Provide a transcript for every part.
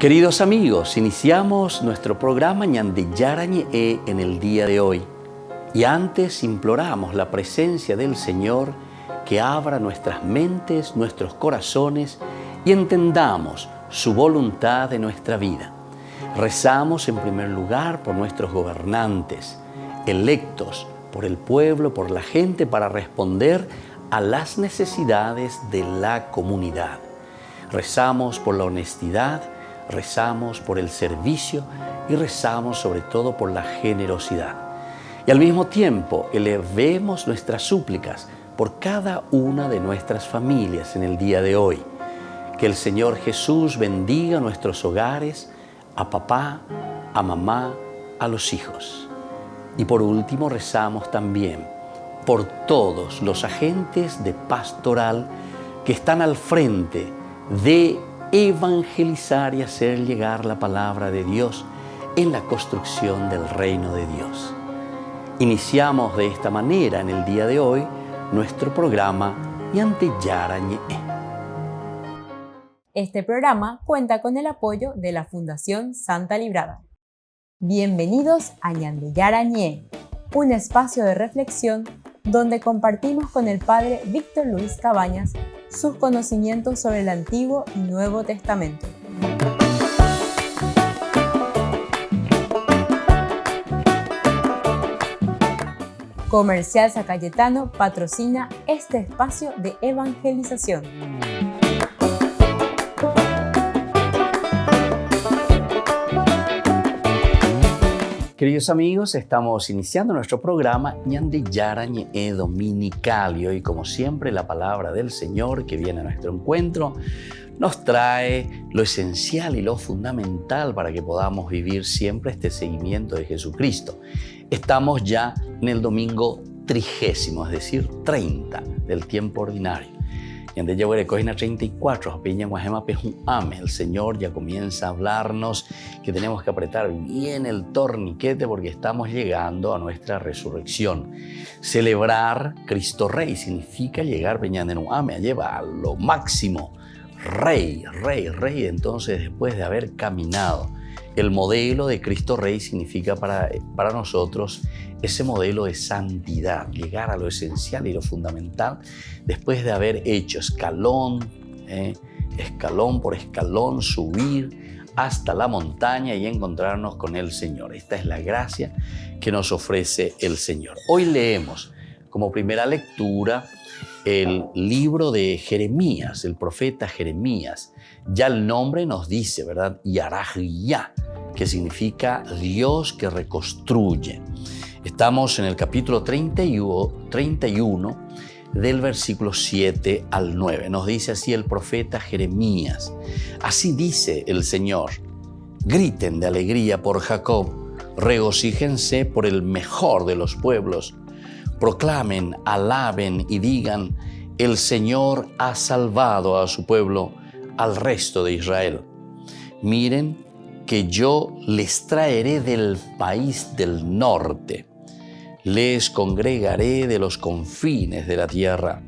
Queridos amigos, iniciamos nuestro programa Ñande Yarañe en el día de hoy. Y antes imploramos la presencia del Señor que abra nuestras mentes, nuestros corazones y entendamos su voluntad de nuestra vida. Rezamos en primer lugar por nuestros gobernantes, electos por el pueblo, por la gente, para responder a las necesidades de la comunidad. Rezamos por la honestidad, rezamos por el servicio y rezamos sobre todo por la generosidad. Y al mismo tiempo elevemos nuestras súplicas por cada una de nuestras familias en el día de hoy. Que el Señor Jesús bendiga nuestros hogares, a papá, a mamá, a los hijos. Y por último rezamos también por todos los agentes de pastoral que están al frente de evangelizar y hacer llegar la palabra de Dios en la construcción del reino de Dios. Iniciamos de esta manera en el día de hoy nuestro programa Ñande Yarañe. Este programa cuenta con el apoyo de la Fundación Santa Librada. Bienvenidos a Ñande Yarañe, un espacio de reflexión donde compartimos con el Padre Víctor Luis Cabañas sus conocimientos sobre el Antiguo y Nuevo Testamento. Comercial San Cayetano patrocina este espacio de evangelización. Queridos amigos, estamos iniciando nuestro programa Ñande Yarañe dominical y hoy, como siempre, la palabra del Señor que viene a nuestro encuentro nos trae lo esencial y lo fundamental para que podamos vivir siempre este seguimiento de Jesucristo. Estamos ya en el domingo 30, es decir, 30 del tiempo ordinario. Ñande Yawere Cojina 34, Peña Guajema Pejuame. El Señor ya comienza a hablarnos que tenemos que apretar bien el torniquete porque estamos llegando a nuestra resurrección. Celebrar Cristo Rey significa llegar Peñande Nuame, lleva a lo máximo. Rey. Entonces, después de haber caminado, el modelo de Cristo Rey significa para nosotros ese modelo de santidad, llegar a lo esencial y lo fundamental después de haber hecho escalón por escalón, subir hasta la montaña y encontrarnos con el Señor. Esta es la gracia que nos ofrece el Señor. Hoy leemos como primera lectura el libro de Jeremías, el profeta Jeremías. Ya el nombre nos dice, ¿verdad? Yarajiyá, que significa Dios que reconstruye. Estamos en el capítulo 31 del versículo 7 al 9. Nos dice así el profeta Jeremías. Así dice el Señor: griten de alegría por Jacob, regocíjense por el mejor de los pueblos. Proclamen, alaben y digan: el Señor ha salvado a su pueblo, al resto de Israel. Miren que yo les traeré del país del norte. Les congregaré de los confines de la tierra.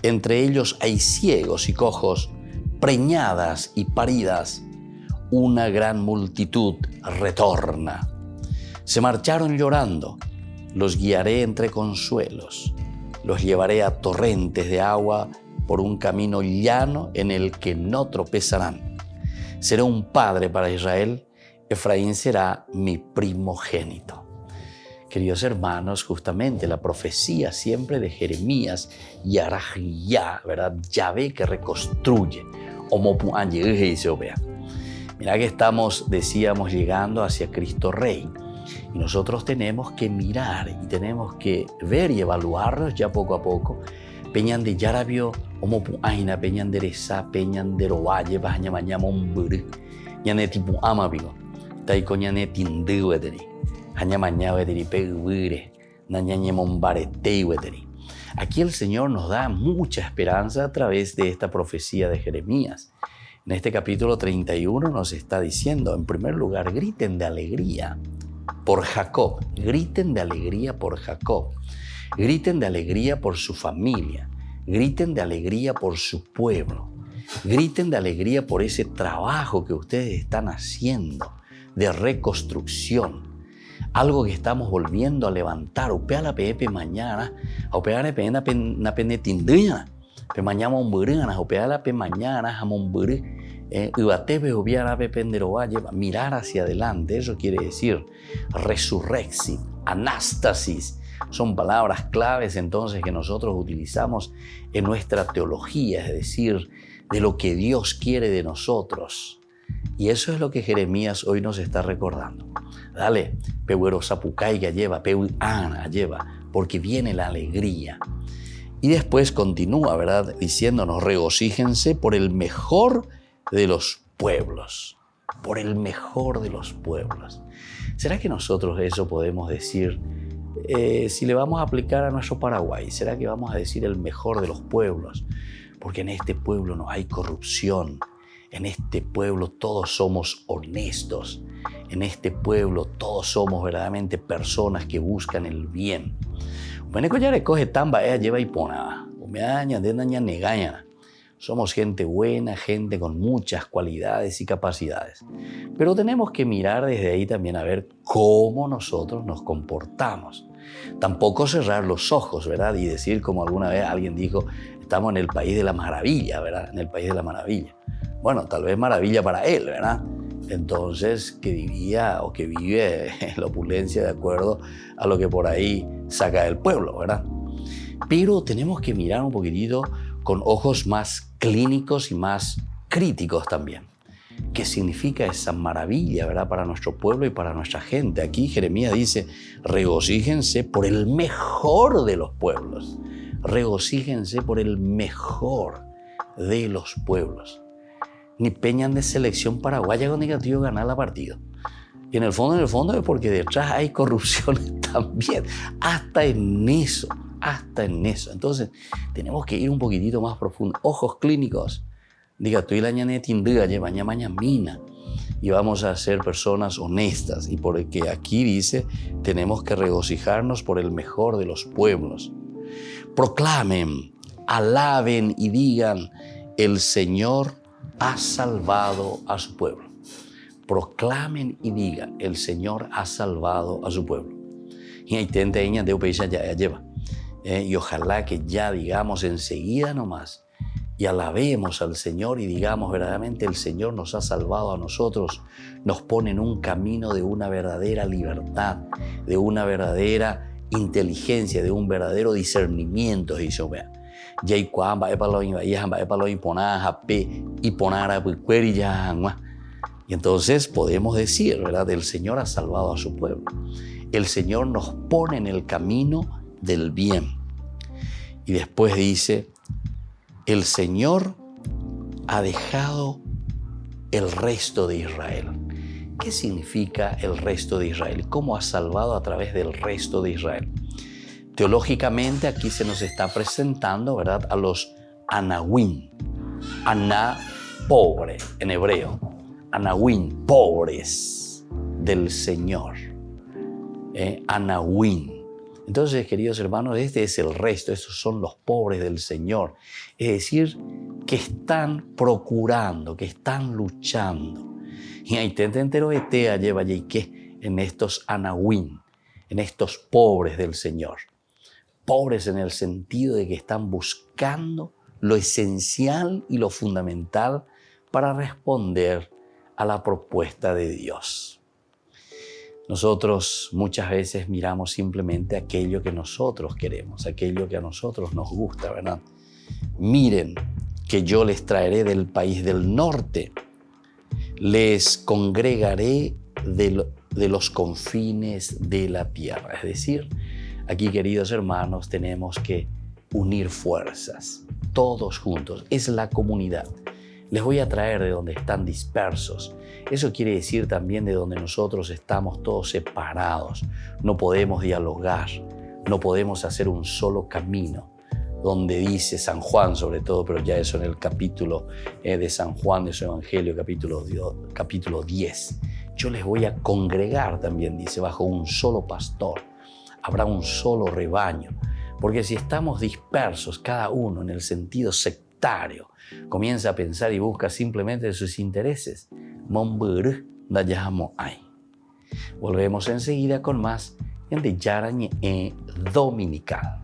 Entre ellos hay ciegos y cojos, preñadas y paridas. Una gran multitud retorna. Se marcharon llorando. Los guiaré entre consuelos. Los llevaré a torrentes de agua por un camino llano en el que no tropezarán. Seré un padre para Israel. Efraín será mi primogénito. Queridos hermanos, justamente la profecía siempre de Jeremías, Yarajiyá, ¿verdad? Yahvé que reconstruye. Mira que estamos, decíamos, llegando hacia Cristo Rey. Y nosotros tenemos que mirar y tenemos que ver y evaluarnos ya poco a poco. Peñande Yarabio, Omopuaina, Peñanderesa, Peñanderovalle, Bajañamaña Momburi, Yanetipu Amabigo, Taikoñane Tindueteri, Hañamaña Veteri Peguire, Nañañe Mombaretei Veteri. Aquí el Señor nos da mucha esperanza a través de esta profecía de Jeremías. En este capítulo 31 nos está diciendo, en primer lugar, griten de alegría por Jacob, griten de alegría por Jacob, griten de alegría por su familia, griten de alegría por su pueblo. Griten de alegría por ese trabajo que ustedes están haciendo de reconstrucción. Algo que estamos volviendo a levantar. Upea la pepe mañana, upea la pepe na penetindina. Pe mañana umburina, upea la pe mañana hamumburi. Ubatepe upea la pepe penderovalle. Mirar hacia adelante, eso quiere decir resurrexit, anástasis. Son palabras claves entonces que nosotros utilizamos en nuestra teología, es decir, de lo que Dios quiere de nosotros. Y eso es lo que Jeremías hoy nos está recordando. Dale, peuero sapucaiga lleva, peu ana lleva, porque viene la alegría. Y después continúa, ¿verdad?, diciéndonos, regocíjense por el mejor de los pueblos. Por el mejor de los pueblos. ¿Será que nosotros eso podemos decir? Si le vamos a aplicar a nuestro Paraguay, ¿será que vamos a decir el mejor de los pueblos? Porque en este pueblo no hay corrupción. En este pueblo todos somos honestos. En este pueblo todos somos verdaderamente personas que buscan el bien. Somos gente buena, gente con muchas cualidades y capacidades. Pero tenemos que mirar desde ahí también a ver cómo nosotros nos comportamos. Tampoco cerrar los ojos, ¿verdad? Y decir, como alguna vez alguien dijo, estamos en el país de la maravilla, ¿verdad? En el país de la maravilla. Bueno, tal vez maravilla para él, ¿verdad? Entonces, que vivía o que vive en la opulencia de acuerdo a lo que por ahí saca del pueblo, ¿verdad? Pero tenemos que mirar un poquitito con ojos más clínicos y más críticos también. ¿Qué significa esa maravilla, verdad, para nuestro pueblo y para nuestra gente? Aquí Jeremías dice, regocíjense por el mejor de los pueblos. Regocíjense por el mejor de los pueblos. Ni peñan de selección paraguaya con negativo ganar la partida. Y en el fondo es porque detrás hay corrupción también. Hasta en eso. Entonces, tenemos que ir un poquitito más profundo. Ojos clínicos. Diga, tú y la ñane tindría, lleva ñamaña mina. Y vamos a ser personas honestas. Y porque aquí dice, tenemos que regocijarnos por el mejor de los pueblos. Proclamen, alaben y digan, el Señor ha salvado a su pueblo. Proclamen y digan, el Señor ha salvado a su pueblo. Y ahí tente ella de upeixa ya lleva. Y ojalá que ya digamos enseguida nomás y alabemos al Señor y digamos verdaderamente el Señor nos ha salvado a nosotros, nos pone en un camino de una verdadera libertad, de una verdadera inteligencia, de un verdadero discernimiento, dice Obea. Y entonces podemos decir, ¿verdad? El Señor ha salvado a su pueblo. El Señor nos pone en el camino del bien. Y después dice, el Señor ha dejado el resto de Israel. ¿Qué significa el resto de Israel? ¿Cómo ha salvado a través del resto de Israel? Teológicamente aquí se nos está presentando, ¿verdad?, a los Anahuim. Aná, pobre en hebreo. Anahuim, pobres del Señor. Anahuim. Entonces, queridos hermanos, este es el resto, estos son los pobres del Señor. Es decir, que están procurando, que están luchando. Y ahí te entero etea lleva y que en estos anahuim, en estos pobres del Señor. Pobres en el sentido de que están buscando lo esencial y lo fundamental para responder a la propuesta de Dios. Nosotros muchas veces miramos simplemente aquello que nosotros queremos, aquello que a nosotros nos gusta, ¿verdad? Miren que yo les traeré del país del norte, les congregaré de los confines de la tierra. Es decir, aquí, queridos hermanos, tenemos que unir fuerzas, todos juntos. Es la comunidad. Les voy a traer de donde están dispersos. Eso quiere decir también de donde nosotros estamos todos separados. No podemos dialogar, no podemos hacer un solo camino. Donde dice San Juan sobre todo, pero ya eso en el capítulo de San Juan de su Evangelio, capítulo 10. Yo les voy a congregar también, dice, bajo un solo pastor. Habrá un solo rebaño. Porque si estamos dispersos, cada uno en el sentido sectario, autoritario. Comienza a pensar y busca simplemente sus intereses. Volvemos enseguida con más Ñande Yara Ñe'e Dominical.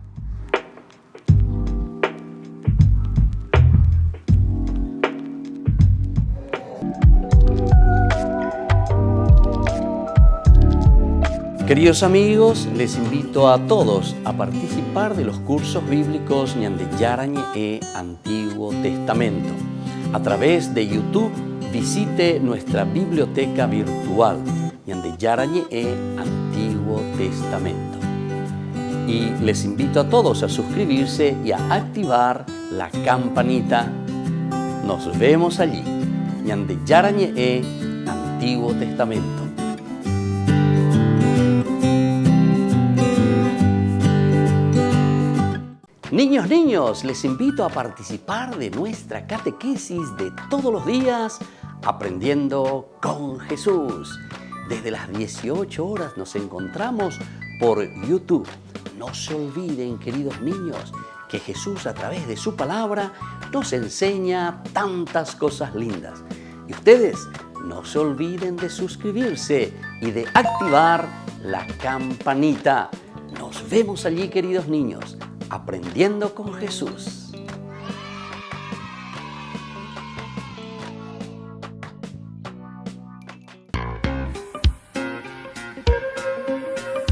Queridos amigos, les invito a todos a participar de los cursos bíblicos Ñande Yara Ñe'e Antiguo Testamento. A través de YouTube, visite nuestra biblioteca virtual Ñande Yara Ñe'e Antiguo Testamento. Y les invito a todos a suscribirse y a activar la campanita. Nos vemos allí. Ñande Yara Ñe'e Antiguo Testamento. Niños, les invito a participar de nuestra catequesis de todos los días, Aprendiendo con Jesús. Desde las 18 horas nos encontramos por YouTube. No se olviden, queridos niños, que Jesús a través de su palabra nos enseña tantas cosas lindas. Y ustedes no se olviden de suscribirse y de activar la campanita. Nos vemos allí, queridos niños. Aprendiendo con Jesús.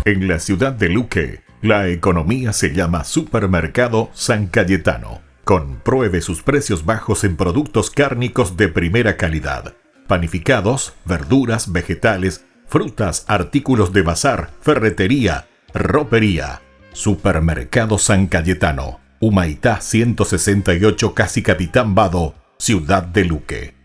En la ciudad de Luque, la economía se llama Supermercado San Cayetano. Compruebe sus precios bajos en productos cárnicos de primera calidad. Panificados, verduras, vegetales, frutas, artículos de bazar, ferretería, ropería. Supermercado San Cayetano, Humaitá 168, Casi Capitán Vado, Ciudad de Luque.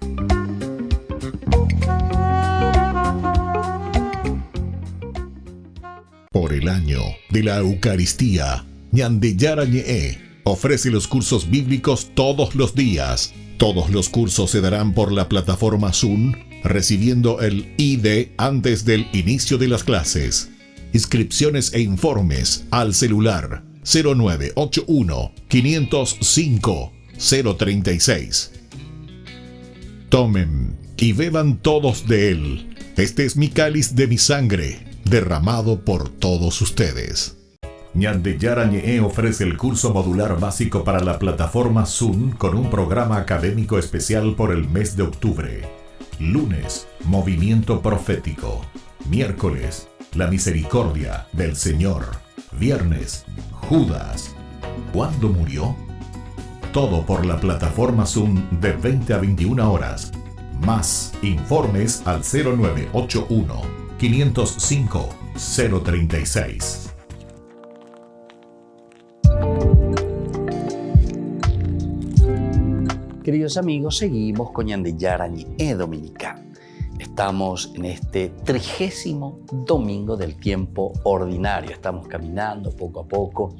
Por el año de la Eucaristía, Ñande Yara Ñe'e ofrece los cursos bíblicos todos los días. Todos los cursos se darán por la plataforma Zoom, recibiendo el ID antes del inicio de las clases. Inscripciones e informes al celular 0981 505 036. Tomen y beban todos de él. Este es mi cáliz de mi sangre, derramado por todos ustedes. Ñande Yara Ñe'e ofrece el curso modular básico para la plataforma Zoom con un programa académico especial por el mes de octubre. Lunes, movimiento profético. Miércoles, la misericordia del Señor. Viernes, Judas. ¿Cuándo murió? Todo por la plataforma Zoom de 20 a 21 horas. Más informes al 0981 505 036. Queridos amigos, seguimos con Ñande Yara Ñe'e Dominical. Estamos en este 30º domingo del tiempo ordinario. Estamos caminando poco a poco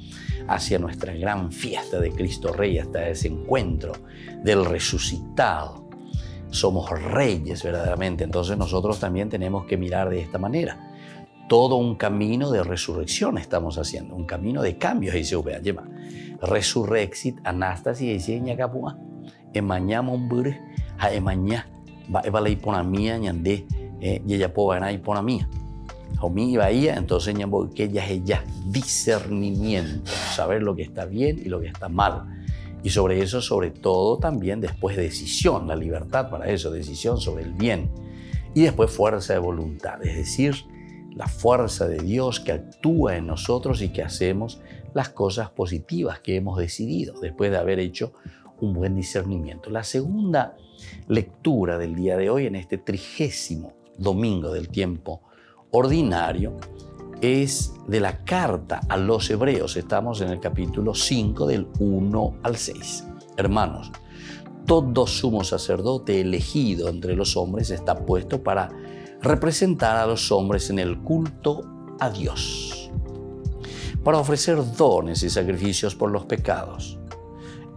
hacia nuestra gran fiesta de Cristo Rey, hasta ese encuentro del resucitado. Somos reyes verdaderamente, entonces nosotros también tenemos que mirar de esta manera. Todo un camino de resurrección estamos haciendo, un camino de cambios. Dice Ubeayema, resurrexit anastasi dice ñacapua, emaña mombur, a emaña. Va a ipona mía ñande ya po va a ipona mía homi bahía, entonces ñambo que ya es ya discernimiento, saber lo que está bien y lo que está mal, y sobre eso, sobre todo también después decisión, la libertad para eso, decisión sobre el bien, y después fuerza de voluntad, es decir, la fuerza de Dios que actúa en nosotros y que hacemos las cosas positivas que hemos decidido después de haber hecho un buen discernimiento. La segunda lectura del día de hoy, en este 30º domingo del tiempo ordinario, es de la carta a los Hebreos. Estamos en el capítulo 5 del 1 al 6. Hermanos, todo sumo sacerdote elegido entre los hombres está puesto para representar a los hombres en el culto a Dios, para ofrecer dones y sacrificios por los pecados.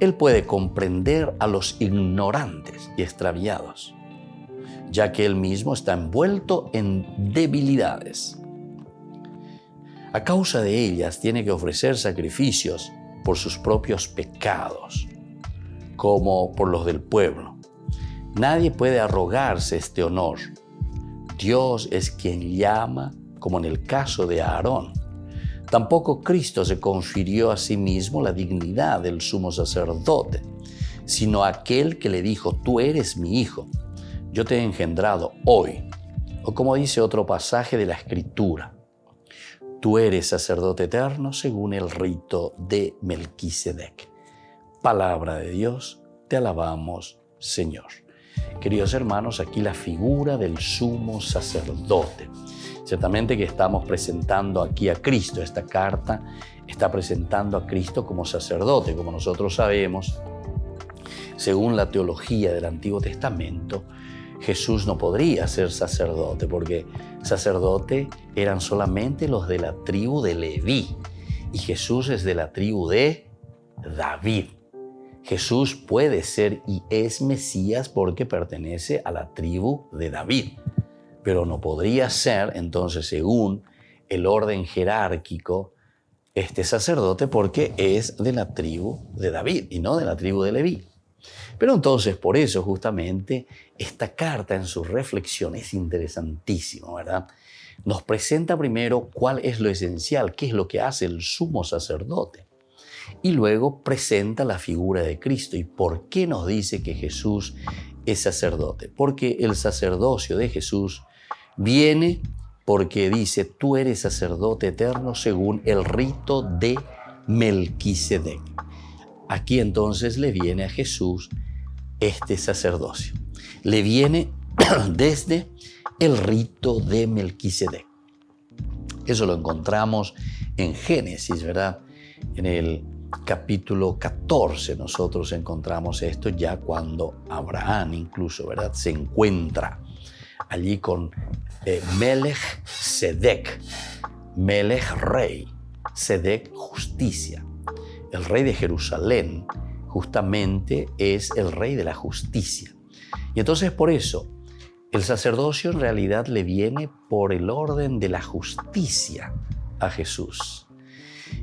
Él puede comprender a los ignorantes y extraviados, ya que él mismo está envuelto en debilidades. A causa de ellas tiene que ofrecer sacrificios por sus propios pecados. como por los del pueblo. Nadie puede arrogarse este honor. Dios es quien llama, como en el caso de Aarón. Tampoco Cristo se confirió a sí mismo la dignidad del sumo sacerdote, sino aquel que le dijo: tú eres mi hijo, yo te he engendrado hoy. O como dice otro pasaje de la Escritura: tú eres sacerdote eterno según el rito de Melquisedec. Palabra de Dios, te alabamos, Señor. Queridos hermanos, aquí la figura del sumo sacerdote. Ciertamente que estamos presentando aquí a Cristo. Esta carta está presentando a Cristo como sacerdote. Como nosotros sabemos, según la teología del Antiguo Testamento, Jesús no podría ser sacerdote, porque sacerdote eran solamente los de la tribu de Leví, y Jesús es de la tribu de David. Jesús puede ser y es Mesías porque pertenece a la tribu de David, pero no podría ser entonces, según el orden jerárquico, este sacerdote porque es de la tribu de David y no de la tribu de Leví. Pero entonces, por eso justamente, esta carta en su reflexión es interesantísima, ¿verdad? Nos presenta primero cuál es lo esencial, qué es lo que hace el sumo sacerdote. Y luego presenta la figura de Cristo. ¿Y por qué nos dice que Jesús es sacerdote? Porque el sacerdocio de Jesús viene porque dice: tú eres sacerdote eterno según el rito de Melquisedec. Aquí entonces le viene a Jesús este sacerdocio. Le viene desde el rito de Melquisedec. Eso lo encontramos en Génesis, ¿verdad? En el capítulo 14 nosotros encontramos esto ya cuando Abraham incluso, ¿verdad?, se encuentra allí con Melech Sedec. Melech rey, Sedec justicia. El rey de Jerusalén justamente es el rey de la justicia. Y entonces por eso el sacerdocio en realidad le viene por el orden de la justicia a Jesús.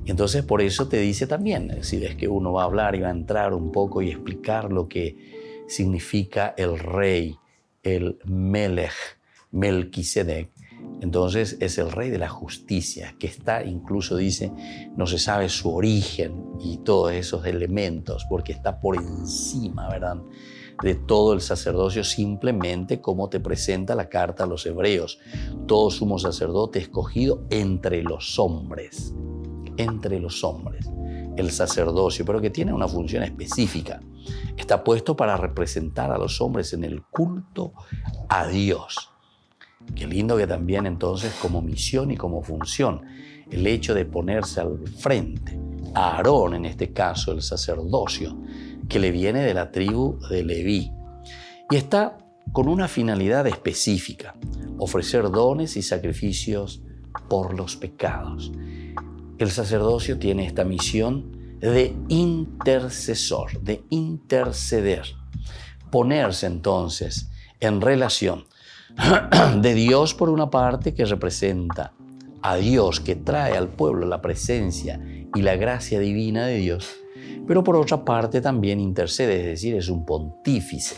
Y entonces por eso te dice también, si ves que uno va a hablar y va a entrar un poco y explicar lo que significa el rey, el Melech, Melquisedec, entonces es el rey de la justicia, que está, incluso dice, no se sabe su origen y todos esos elementos, porque está por encima, ¿verdad?, de todo el sacerdocio, simplemente como te presenta la carta a los hebreos: todo sumo sacerdote escogido entre los hombres. Entre los hombres, el sacerdocio, pero que tiene una función específica. Está puesto para representar a los hombres en el culto a Dios. Qué lindo que también entonces, como misión y como función, el hecho de ponerse al frente a Aarón, en este caso el sacerdocio, que le viene de la tribu de Leví, y está con una finalidad específica: ofrecer dones y sacrificios por los pecados. El sacerdocio tiene esta misión de intercesor, de interceder, ponerse entonces en relación de Dios por una parte, que representa a Dios, que trae al pueblo la presencia y la gracia divina de Dios, pero por otra parte también intercede, es decir, es un pontífice,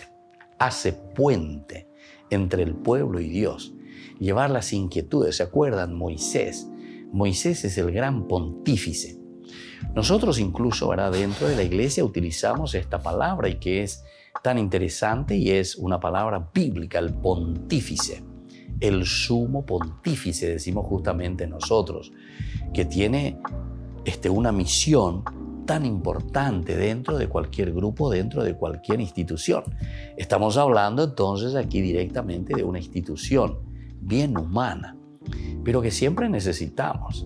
hace puente entre el pueblo y Dios, llevar las inquietudes. ¿Se acuerdan? Moisés es el gran pontífice. Nosotros incluso, ¿verdad?, dentro de la iglesia utilizamos esta palabra, y que es tan interesante, y es una palabra bíblica: el pontífice, el sumo pontífice, decimos justamente nosotros, que tiene una misión tan importante dentro de cualquier grupo, dentro de cualquier institución. Estamos hablando entonces aquí directamente de una institución bien humana, pero que siempre necesitamos.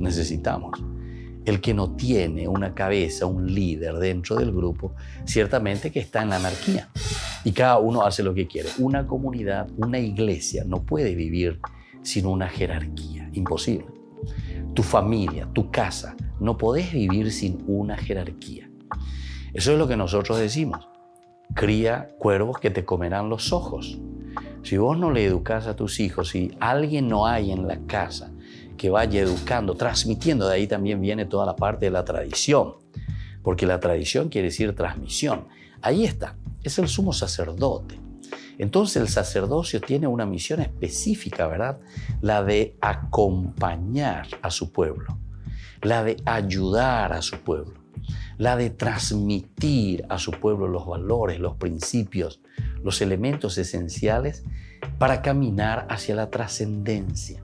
El que no tiene una cabeza, un líder dentro del grupo, ciertamente que está en la anarquía y cada uno hace lo que quiere. Una comunidad, una iglesia no puede vivir sin una jerarquía, imposible. Tu familia, tu casa, no podés vivir sin una jerarquía. Eso es lo que nosotros decimos: cría cuervos que te comerán los ojos. Si vos no le educás a tus hijos, si alguien no hay en la casa que vaya educando, transmitiendo, de ahí también viene toda la parte de la tradición, porque la tradición quiere decir transmisión. Ahí está, es el sumo sacerdote. Entonces el sacerdocio tiene una misión específica, ¿verdad? La de acompañar a su pueblo, la de ayudar a su pueblo, la de transmitir a su pueblo los valores, los principios, los elementos esenciales para caminar hacia la trascendencia.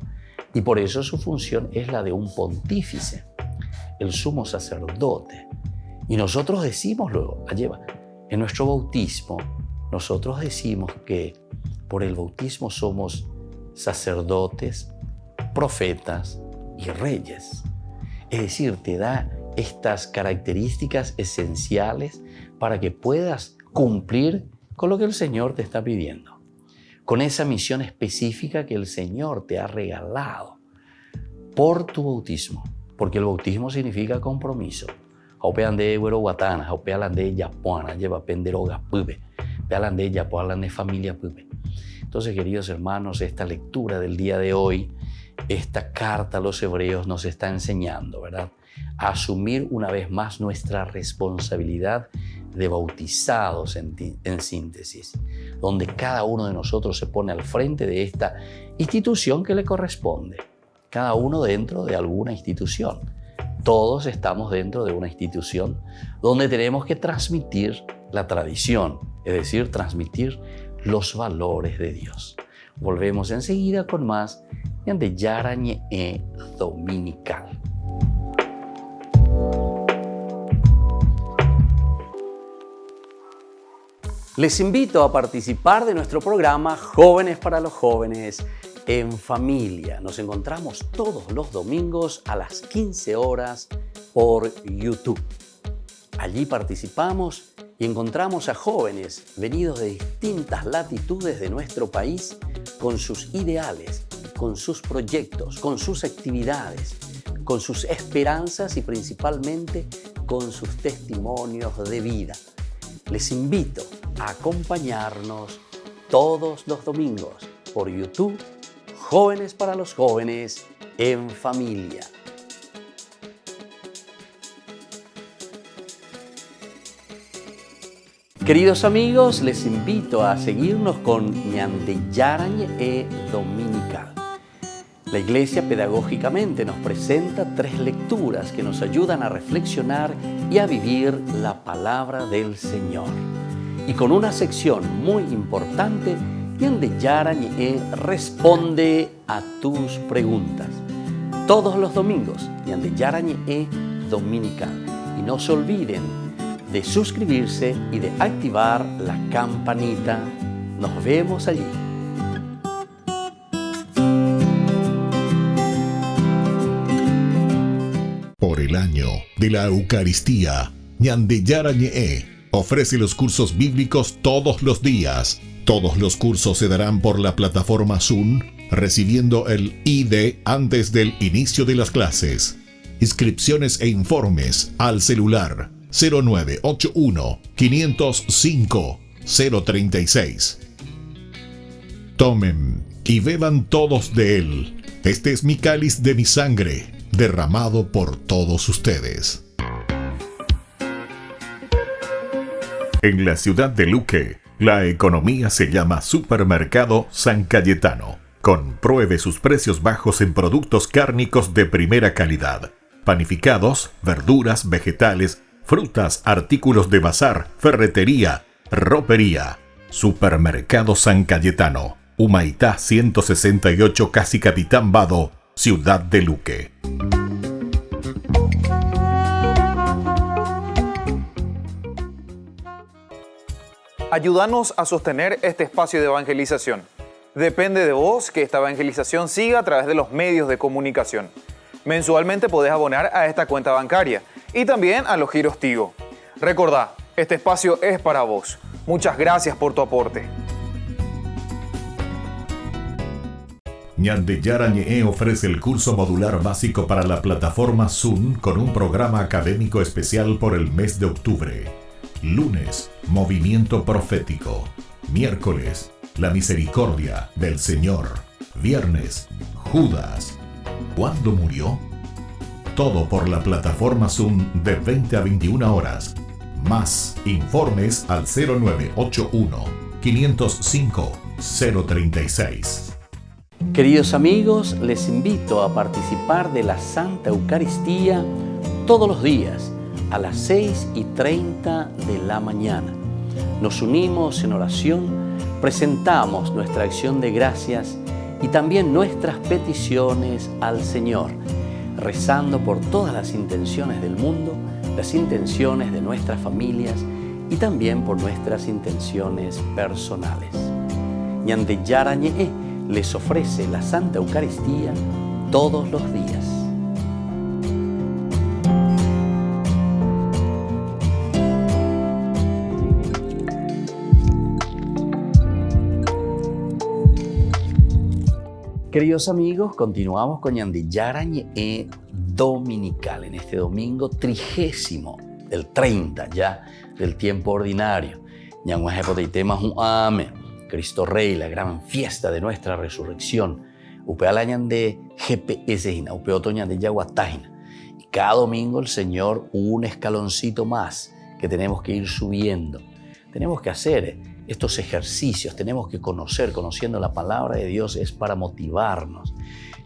Y por eso su función es la de un pontífice, el sumo sacerdote. Y nosotros decimos luego, en nuestro bautismo, nosotros decimos que por el bautismo somos sacerdotes, profetas y reyes. Es decir, te da estas características esenciales para que puedas cumplir con lo que el Señor te está pidiendo, con esa misión específica que el Señor te ha regalado por tu bautismo, porque el bautismo significa compromiso. Haupeande guatana, haupealande yapuana, lleva penderoga pube, pealande yapualande familia pube. Entonces, queridos hermanos, esta lectura del día de hoy, esta carta a los hebreos nos está enseñando, ¿verdad?, a asumir una vez más nuestra responsabilidad de bautizados en síntesis, donde cada uno de nosotros se pone al frente de esta institución que le corresponde, cada uno dentro de alguna institución. Todos estamos dentro de una institución donde tenemos que transmitir la tradición, es decir, transmitir los valores de Dios. Volvemos enseguida con más de Yarañe Dominical. Les invito a participar de nuestro programa Jóvenes para los Jóvenes en Familia. Nos encontramos todos los domingos a las 15 horas por YouTube. Allí participamos y encontramos a jóvenes venidos de distintas latitudes de nuestro país con sus ideales, con sus proyectos, con sus actividades, con sus esperanzas y principalmente con sus testimonios de vida. Les invito a acompañarnos todos los domingos por YouTube, Jóvenes para los Jóvenes en Familia. Queridos amigos, les invito a seguirnos con Ñande Yarañe Dominical. La Iglesia pedagógicamente nos presenta 3 lecturas que nos ayudan a reflexionar y a vivir la palabra del Señor. Y con una sección muy importante, Ñande Yarañe responde a tus preguntas. Todos los domingos, Ñande Yarañe Dominical. Y no se olviden de suscribirse y de activar la campanita. Nos vemos allí. Por el año de la Eucaristía, Ñande Yarañe ofrece los cursos bíblicos todos los días. Todos los cursos se darán por la plataforma Zoom, recibiendo el ID antes del inicio de las clases. Inscripciones e informes al celular 0981 505 036. Tomen y beban todos de él. Este es mi cáliz de mi sangre, derramado por todos ustedes. En la ciudad de Luque, la economía se llama Supermercado San Cayetano. Compruebe sus precios bajos en productos cárnicos de primera calidad. Panificados, verduras, vegetales, frutas, artículos de bazar, ferretería, ropería. Supermercado San Cayetano, Humaitá 168, Casi Capitán Vado, ciudad de Luque. Ayúdanos a sostener este espacio de evangelización. Depende de vos que esta evangelización siga a través de los medios de comunicación. Mensualmente podés abonar a esta cuenta bancaria y también a los giros Tigo. Recordá, este espacio es para vos. Muchas gracias por tu aporte. Ñande Yarañe ofrece el curso modular básico para la plataforma Zoom con un programa académico especial por el mes de octubre. Lunes, Movimiento Profético. Miércoles, La Misericordia del Señor. Viernes, Judas. ¿Cuándo murió? Todo por la plataforma Zoom de 20 a 21 horas. Más informes al 0981-505-036. Queridos amigos, les invito a participar de la Santa Eucaristía todos los días a las 6:30 de la mañana. Nos unimos en oración, presentamos nuestra acción de gracias y también nuestras peticiones al Señor, rezando por todas las intenciones del mundo, las intenciones de nuestras familias y también por nuestras intenciones personales. Ñande Yara Ñe'e les ofrece la Santa Eucaristía todos los días. Queridos amigos, continuamos con Ñande Yara Ñe'e dominical en este domingo 30, el 30 ya del tiempo ordinario. Cristo Rey, la gran fiesta de nuestra resurrección. Upealañan de GPS, Upeotoñan de Yaguatajina. Y cada domingo el Señor un escaloncito más que tenemos que ir subiendo. Tenemos que hacer estos ejercicios, tenemos que conociendo la palabra de Dios es para motivarnos.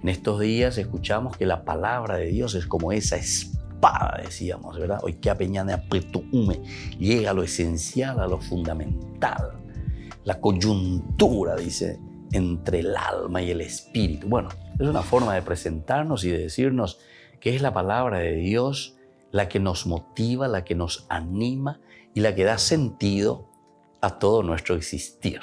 En estos días escuchamos que la palabra de Dios es como esa espada, decíamos, ¿verdad? Hoy que apeñane a petume, llega a lo esencial, a lo fundamental. La coyuntura, dice, entre el alma y el espíritu. Bueno, es una forma de presentarnos y de decirnos que es la palabra de Dios la que nos motiva, la que nos anima y la que da sentido a todo nuestro existir.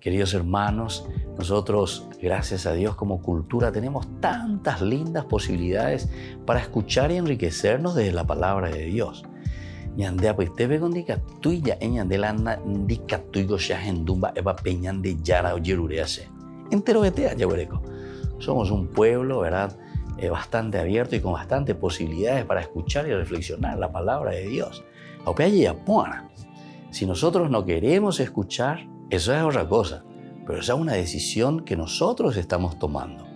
Queridos hermanos, nosotros, gracias a Dios, como cultura, tenemos tantas lindas posibilidades para escuchar y enriquecernos desde la palabra de Dios. Ñandea pues te ve con dica tuya ñande la dica tuyo ya gendumba eva peñan de yara o yerurease entero vetea yaguereco. Somos un pueblo, ¿verdad? Bastante abierto y con bastantes posibilidades para escuchar y reflexionar la palabra de Dios. Si nosotros no queremos escuchar, eso es otra cosa, pero esa es una decisión que nosotros estamos tomando.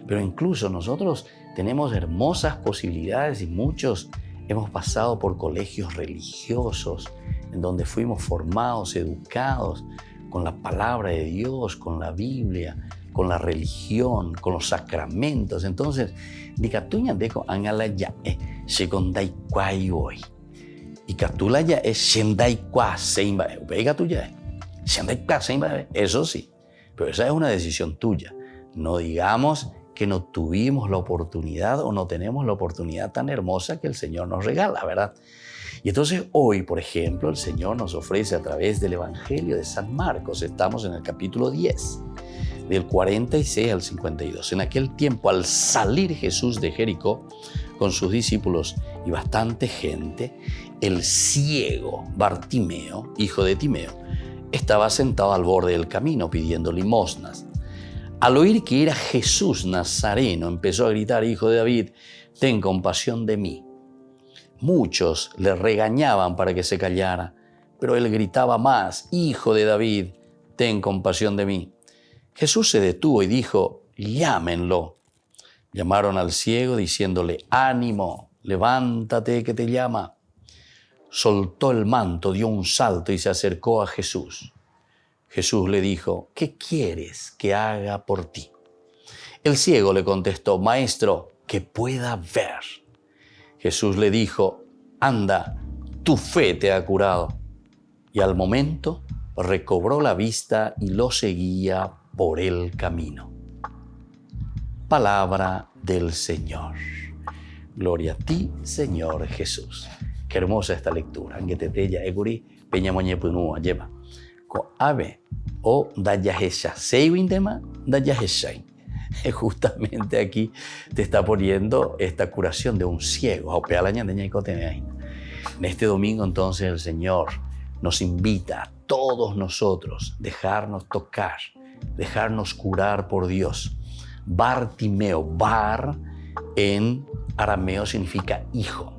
Pero incluso nosotros tenemos hermosas posibilidades y muchos hemos pasado por colegios religiosos en donde fuimos formados, educados con la palabra de Dios, con la Biblia, con la religión, con los sacramentos. Entonces, dicatuña deco angala ya secondai kwai hoy. Y catula ya es shendai kwa seimba. Pega tuya shendai kwa seimba. Eso sí, pero esa es una decisión tuya. No digamos que no tuvimos la oportunidad o no tenemos la oportunidad tan hermosa que el Señor nos regala, ¿verdad? Y entonces hoy, por ejemplo, el Señor nos ofrece a través del Evangelio de San Marcos, estamos en el capítulo 10, del 46 al 52. En aquel tiempo, al salir Jesús de Jericó con sus discípulos y bastante gente, el ciego Bartimeo, hijo de Timeo, estaba sentado al borde del camino pidiendo limosnas. Al oír que era Jesús Nazareno, empezó a gritar: Hijo de David, ten compasión de mí. Muchos le regañaban para que se callara, pero él gritaba más: Hijo de David, ten compasión de mí. Jesús se detuvo y dijo: Llámenlo. Llamaron al ciego diciéndole: Ánimo, levántate que te llama. Soltó el manto, dio un salto y se acercó a Jesús. Jesús le dijo: ¿Qué quieres que haga por ti? El ciego le contestó: Maestro, que pueda ver. Jesús le dijo: Anda, tu fe te ha curado. Y al momento recobró la vista y lo seguía por el camino. Palabra del Señor. Gloria a ti, Señor Jesús. Qué hermosa esta lectura. Angeteteya eguri peñamoñepunua lleva. Ko ave o dayahesha seiwindema dayaheshain. Justamente aquí te está poniendo esta curación de un ciego. En este domingo entonces el Señor nos invita a todos nosotros dejarnos tocar, dejarnos curar por Dios. Bartimeo, bar en arameo significa hijo.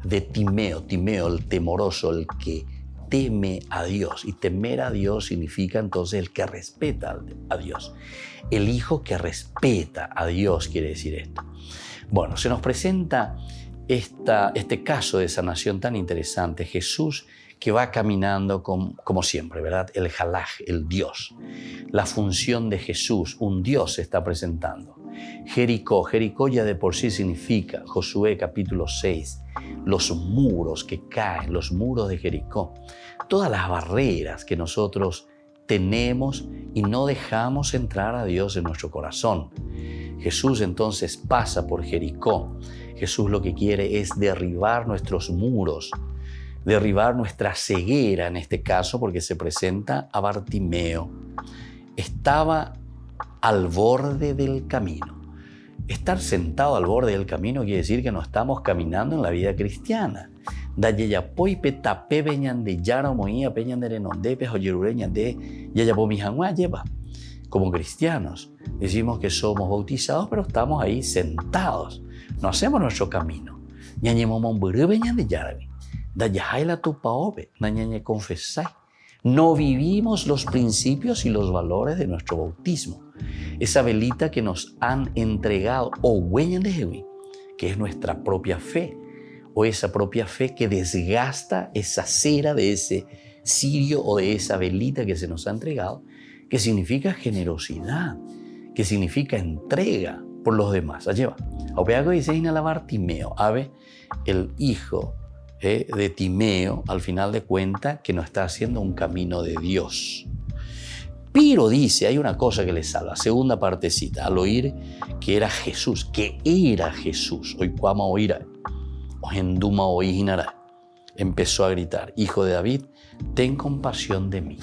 De Timeo, Timeo el temoroso, el que teme a Dios. Y temer a Dios significa entonces el que respeta a Dios. El hijo que respeta a Dios quiere decir esto. Bueno, se nos presenta este caso de sanación tan interesante. Jesús que va caminando como siempre, ¿verdad? El Jalaj, el Dios. La función de Jesús, un Dios se está presentando. Jericó ya de por sí significa, Josué capítulo 6, los muros que caen, los muros de Jericó. Todas las barreras que nosotros tenemos y no dejamos entrar a Dios en nuestro corazón. Jesús entonces pasa por Jericó. Jesús lo que quiere es derribar nuestros muros, derribar nuestra ceguera en este caso, porque se presenta a Bartimeo. Estaba al borde del camino. Estar sentado al borde del camino quiere decir que no estamos caminando en la vida cristiana. Como cristianos decimos que somos bautizados, pero estamos ahí sentados. No hacemos nuestro camino. No vivimos los principios y los valores de nuestro bautismo. Esa velita que nos han entregado, que es nuestra propia fe, o esa propia fe que desgasta esa cera de ese cirio o de esa velita que se nos ha entregado, que significa generosidad, que significa entrega por los demás. Allí va. Opeago dice a Bartimeo, el hijo de Timeo, al final de cuentas, que no está haciendo un camino de Dios. Pero dice, hay una cosa que le salva, segunda partecita, al oír que era Jesús, hoy cuama oirá, o enduma oijinará, empezó a gritar, hijo de David, ten compasión de mí.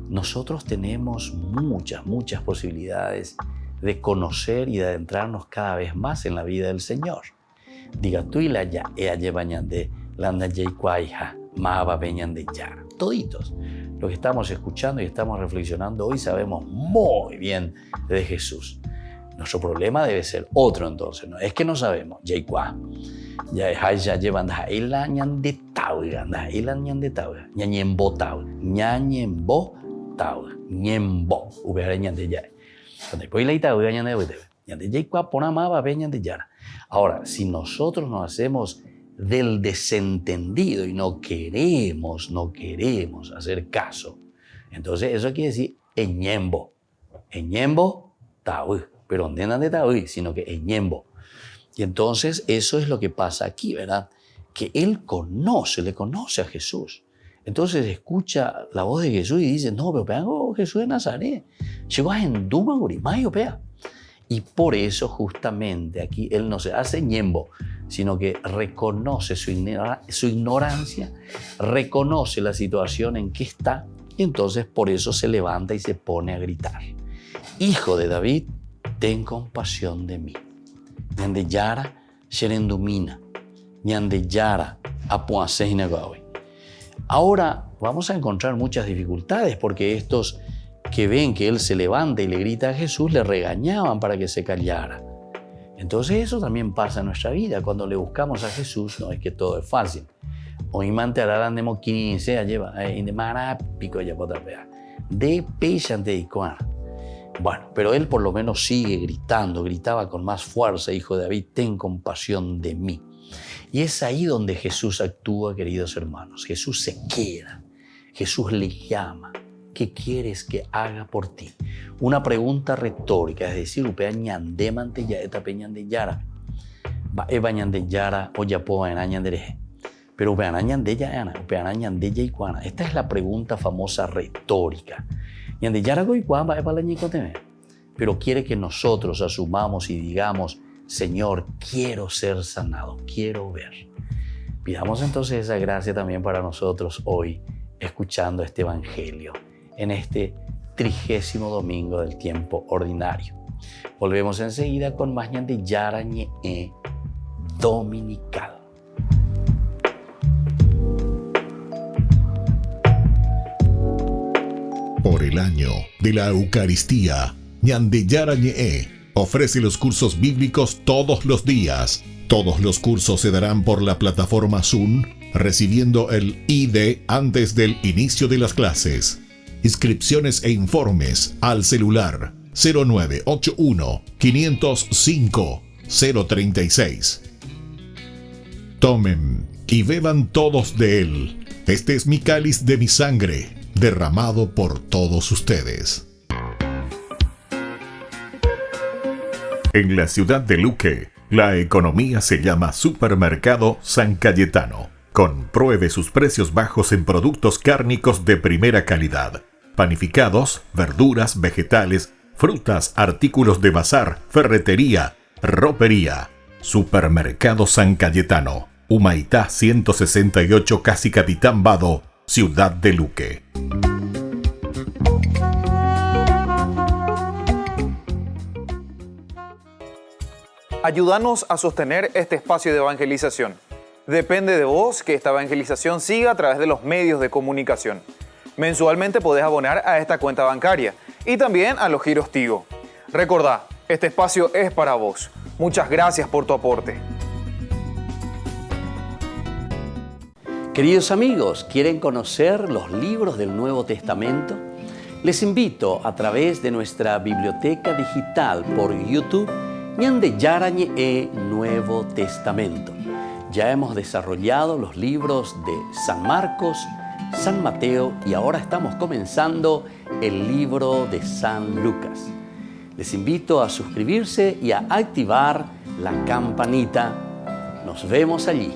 Nosotros tenemos muchas posibilidades de conocer y de adentrarnos cada vez más en la vida del Señor. Diga tú y la ya, de landa yaicuaija, maba peñan de yara. Toditos. Lo que estamos escuchando y estamos reflexionando hoy sabemos muy bien de Jesús. Nuestro problema debe ser otro entonces, ¿no? Es que no sabemos. Yaicua. Ya llevan la ñan de tauga, ñañembo tauga, ñañembo tauga, ñembo, ñan de ya. Ahora, si nosotros nos hacemos del desentendido y no queremos hacer caso, entonces eso quiere decir eñembo tau, pero no de tau, sino que eñembo. Y entonces eso es lo que pasa aquí, ¿verdad? Que él le conoce a Jesús. Entonces escucha la voz de Jesús y dice, no, pero Jesús de Nazaret. Llegó a Enduma Gurimayo, pea. Y por eso justamente aquí él no se hace ñembo, sino que reconoce su ignorancia, reconoce la situación en que está, y entonces por eso se levanta y se pone a gritar. Hijo de David, ten compasión de mí. Ñande yara sherendumina, ñande yara apuaseinagawe. Ahora vamos a encontrar muchas dificultades porque estos que ven que él se levanta y le grita a Jesús le regañaban para que se callara. Entonces eso también pasa en nuestra vida. Cuando le buscamos a Jesús, no es que todo es fácil. Hoy mantearán de moquini se lleva de marapico ya potapea de pechante y cuar. Bueno, pero él por lo menos sigue gritando, gritaba con más fuerza, hijo de David, ten compasión de mí. Y es ahí donde Jesús actúa, queridos hermanos. Jesús se queda, Jesús le llama. ¿Qué quieres que haga por ti? Una pregunta retórica, es decir, upea ñande mantella eta peñan de yara. Va eva ñande yara o ya po en añandere. Pero upea ñande ya ana, upea ñande ya iguana. Esta es la pregunta famosa retórica. Ñande yara go iguana va eva la ñicoteme. Pero quiere que nosotros asumamos y digamos, Señor, quiero ser sanado, quiero ver. Pidamos entonces esa gracia también para nosotros hoy, escuchando este evangelio, en este 30º domingo del tiempo ordinario. Volvemos enseguida con más ñande yarañe dominical. Por el año de la Eucaristía, Ñande Yarañe ofrece los cursos bíblicos todos los días. Todos los cursos se darán por la plataforma Zoom, recibiendo el ID antes del inicio de las clases. Inscripciones e informes al celular 0981 505 036. Tomen y beban todos de él. Este es mi cáliz de mi sangre, derramado por todos ustedes. En la ciudad de Luque, la economía se llama Supermercado San Cayetano. Compruebe sus precios bajos en productos cárnicos de primera calidad. Panificados, verduras, vegetales, frutas, artículos de bazar, ferretería, ropería. Supermercado San Cayetano, Humaitá 168, Casi Capitán Vado, ciudad de Luque. Ayúdanos a sostener este espacio de evangelización. Depende de vos que esta evangelización siga a través de los medios de comunicación. Mensualmente podés abonar a esta cuenta bancaria y también a los giros Tigo. Recordá, este espacio es para vos. Muchas gracias por tu aporte. Queridos amigos, ¿quieren conocer los libros del Nuevo Testamento? Les invito a través de nuestra biblioteca digital por YouTube, Ñande Yarañe Nuevo Testamento. Ya hemos desarrollado los libros de San Marcos, San Mateo y ahora estamos comenzando el libro de San Lucas. Les invito a suscribirse y a activar la campanita. Nos vemos allí.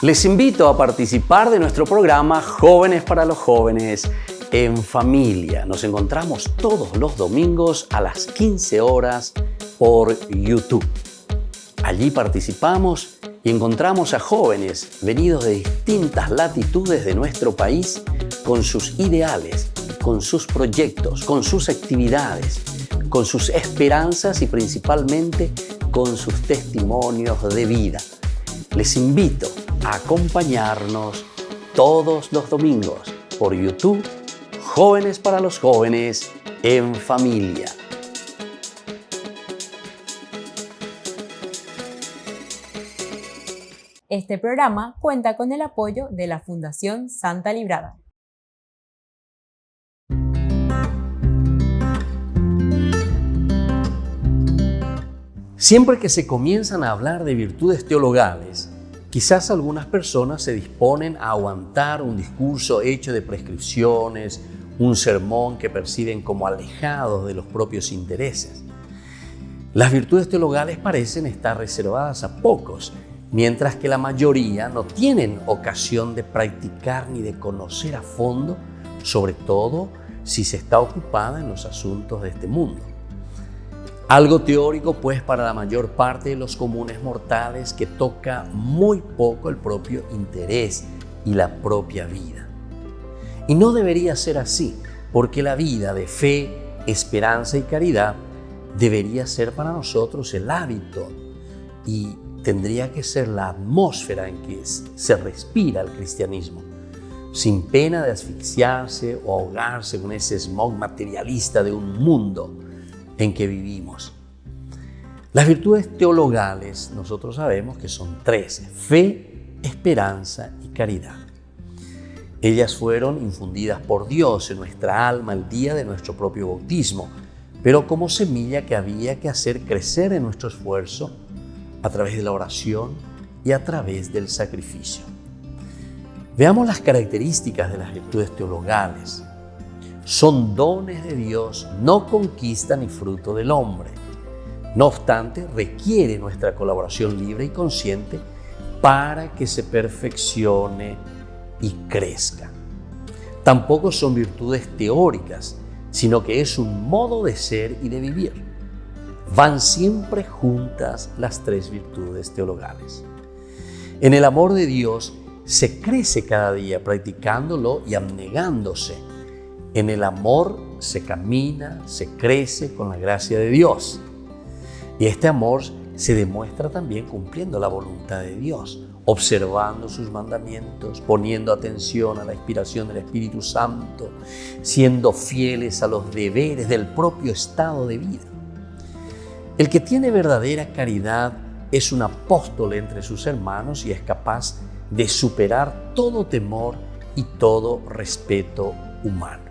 Les invito a participar de nuestro programa Jóvenes para los Jóvenes en Familia. Nos encontramos todos los domingos a las 15 horas por YouTube. Allí participamos y encontramos a jóvenes venidos de distintas latitudes de nuestro país con sus ideales, con sus proyectos, con sus actividades, con sus esperanzas y principalmente con sus testimonios de vida. Les invito a acompañarnos todos los domingos por YouTube, Jóvenes para los Jóvenes en Familia. Este programa cuenta con el apoyo de la Fundación Santa Librada. Siempre que se comienzan a hablar de virtudes teologales, quizás algunas personas se disponen a aguantar un discurso hecho de prescripciones, un sermón que perciben como alejados de los propios intereses. Las virtudes teologales parecen estar reservadas a pocos, mientras que la mayoría no tienen ocasión de practicar ni de conocer a fondo, sobre todo si se está ocupada en los asuntos de este mundo. Algo teórico, pues, para la mayor parte de los comunes mortales que toca muy poco el propio interés y la propia vida. Y no debería ser así, porque la vida de fe, esperanza y caridad debería ser para nosotros el hábito y tendría que ser la atmósfera en que se respira el cristianismo, sin pena de asfixiarse o ahogarse con ese smog materialista de un mundo en que vivimos. Las virtudes teologales nosotros sabemos que son 13: fe, esperanza y caridad. Ellas fueron infundidas por Dios en nuestra alma el día de nuestro propio bautismo, pero como semilla que había que hacer crecer en nuestro esfuerzo a través de la oración y a través del sacrificio. Veamos las características de las virtudes teologales. Son dones de Dios, no conquista ni fruto del hombre. No obstante, requiere nuestra colaboración libre y consciente para que se perfeccione y crezca. Tampoco son virtudes teóricas, sino que es un modo de ser y de vivir. Van siempre juntas las 3 virtudes teologales. En el amor de Dios se crece cada día practicándolo y abnegándose. En el amor se camina, se crece con la gracia de Dios. Y este amor se demuestra también cumpliendo la voluntad de Dios, observando sus mandamientos, poniendo atención a la inspiración del Espíritu Santo, siendo fieles a los deberes del propio estado de vida. El que tiene verdadera caridad es un apóstol entre sus hermanos y es capaz de superar todo temor y todo respeto humano.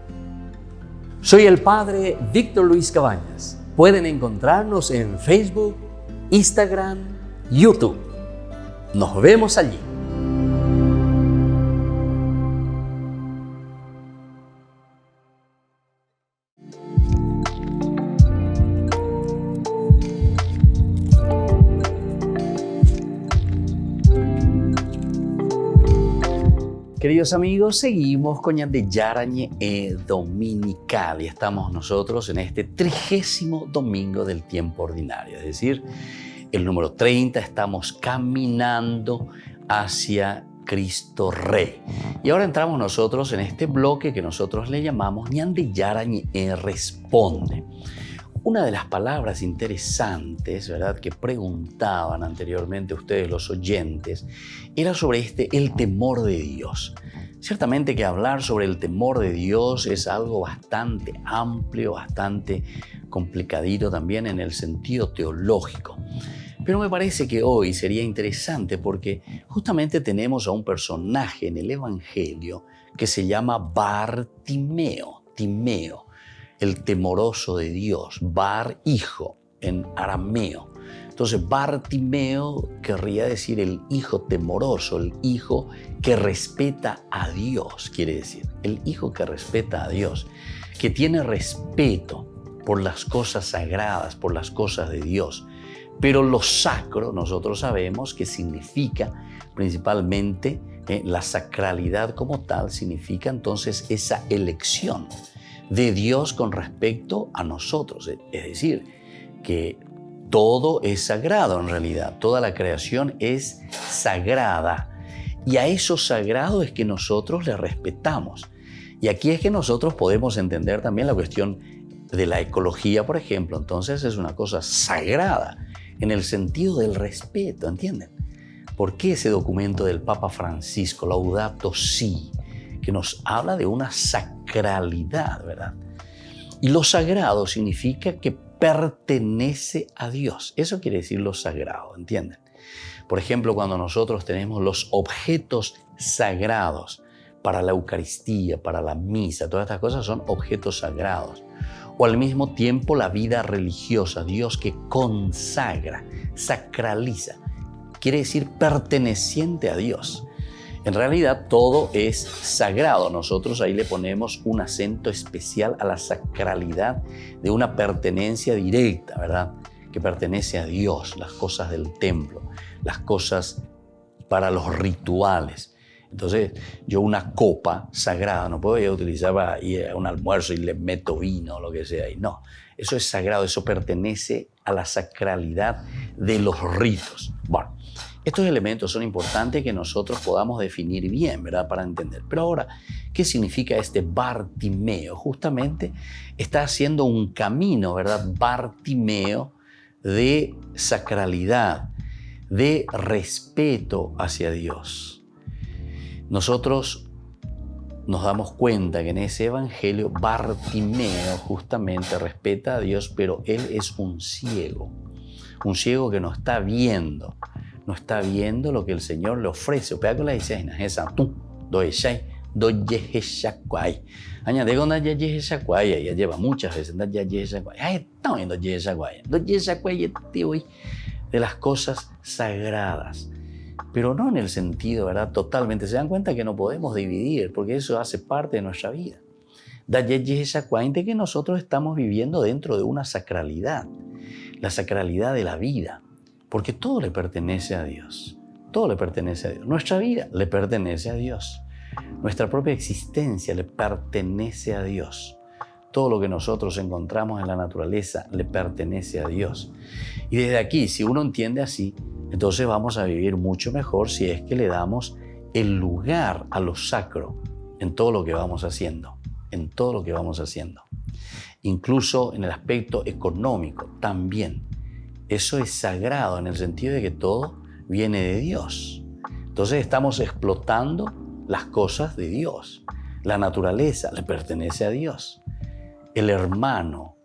Soy el Padre Víctor Luis Cabañas. Pueden encontrarnos en Facebook, Instagram, YouTube. Nos vemos allí. Queridos amigos, seguimos con Ñande Yarañe Dominical y estamos nosotros en este 30º domingo del tiempo ordinario, es decir, el número 30, estamos caminando hacia Cristo Rey. Y ahora entramos nosotros en este bloque que nosotros le llamamos Ñande Yarañe Responde. Una de las palabras interesantes, ¿verdad?, que preguntaban anteriormente ustedes los oyentes, era sobre el temor de Dios. Ciertamente que hablar sobre el temor de Dios es algo bastante amplio, bastante complicadito también en el sentido teológico. Pero me parece que hoy sería interesante porque justamente tenemos a un personaje en el Evangelio que se llama Bartimeo, Timeo, el temoroso de Dios, Bar, hijo, en arameo. Entonces, Bartimeo querría decir el hijo temoroso, el hijo que respeta a Dios, quiere decir. El hijo que respeta a Dios, que tiene respeto por las cosas sagradas, por las cosas de Dios. Pero lo sacro, nosotros sabemos que significa principalmente, la sacralidad como tal, significa entonces esa elección de Dios con respecto a nosotros. Es decir, que todo es sagrado en realidad, toda la creación es sagrada y a eso sagrado es que nosotros le respetamos. Y aquí es que nosotros podemos entender también la cuestión de la ecología, por ejemplo. Entonces es una cosa sagrada en el sentido del respeto, ¿entienden? ¿Por qué ese documento del Papa Francisco, Laudato Si', que nos habla de una sacralidad, ¿verdad? Y lo sagrado significa que pertenece a Dios. Eso quiere decir lo sagrado, ¿entienden? Por ejemplo, cuando nosotros tenemos los objetos sagrados para la Eucaristía, para la misa, todas estas cosas son objetos sagrados. O al mismo tiempo la vida religiosa, Dios que consagra, sacraliza, quiere decir perteneciente a Dios. En realidad todo es sagrado. Nosotros ahí le ponemos un acento especial a la sacralidad de una pertenencia directa, ¿verdad? Que pertenece a Dios, las cosas del templo, las cosas para los rituales. Entonces, yo una copa sagrada no puedo utilizar para ir a un almuerzo y le meto vino o lo que sea. Y no, eso es sagrado, eso pertenece a la sacralidad de los ritos. Bueno, estos elementos son importantes que nosotros podamos definir bien, ¿verdad?, para entender. Pero ahora, ¿qué significa este Bartimeo? Justamente está haciendo un camino, ¿verdad?, Bartimeo, de sacralidad, de respeto hacia Dios. Nosotros nos damos cuenta que en ese evangelio Bartimeo justamente respeta a Dios, pero él es un ciego que no está viendo lo que el Señor le ofrece. Opea con la dice, esa tú, doyeshai, doyeshakwai. Añade con doyeshakwai, ya lleva muchas veces doyeshakwai. Ay, está viendo doyeshakwai de las cosas sagradas. Pero no en el sentido, ¿verdad?, totalmente. Se dan cuenta que no podemos dividir, porque eso hace parte de nuestra vida. De que nosotros estamos viviendo dentro de una sacralidad, la sacralidad de la vida, porque todo le pertenece a Dios. Todo le pertenece a Dios. Nuestra vida le pertenece a Dios. Nuestra propia existencia le pertenece a Dios. Todo lo que nosotros encontramos en la naturaleza le pertenece a Dios. Y desde aquí, si uno entiende así, entonces vamos a vivir mucho mejor si es que le damos el lugar a lo sacro en todo lo que vamos haciendo, en todo lo que vamos haciendo. Incluso en el aspecto económico también. Eso es sagrado en el sentido de que todo viene de Dios. Entonces estamos explotando las cosas de Dios. La naturaleza le pertenece a Dios. El hermano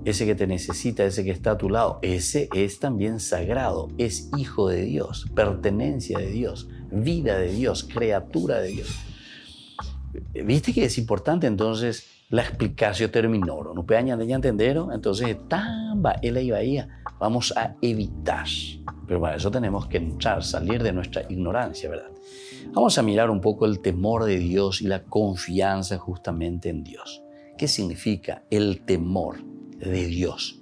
ese que te necesita, ese que está a tu lado, ese es también sagrado, es hijo de Dios, pertenencia de Dios, vida de Dios, criatura de Dios. ¿Viste que es importante entonces la explicación terminó? ¿No puede entender? Entonces, vamos a evitar. Pero para eso tenemos que entrar, salir de nuestra ignorancia, ¿verdad? Vamos a mirar un poco el temor de Dios y la confianza justamente en Dios. ¿Qué significa el temor de Dios?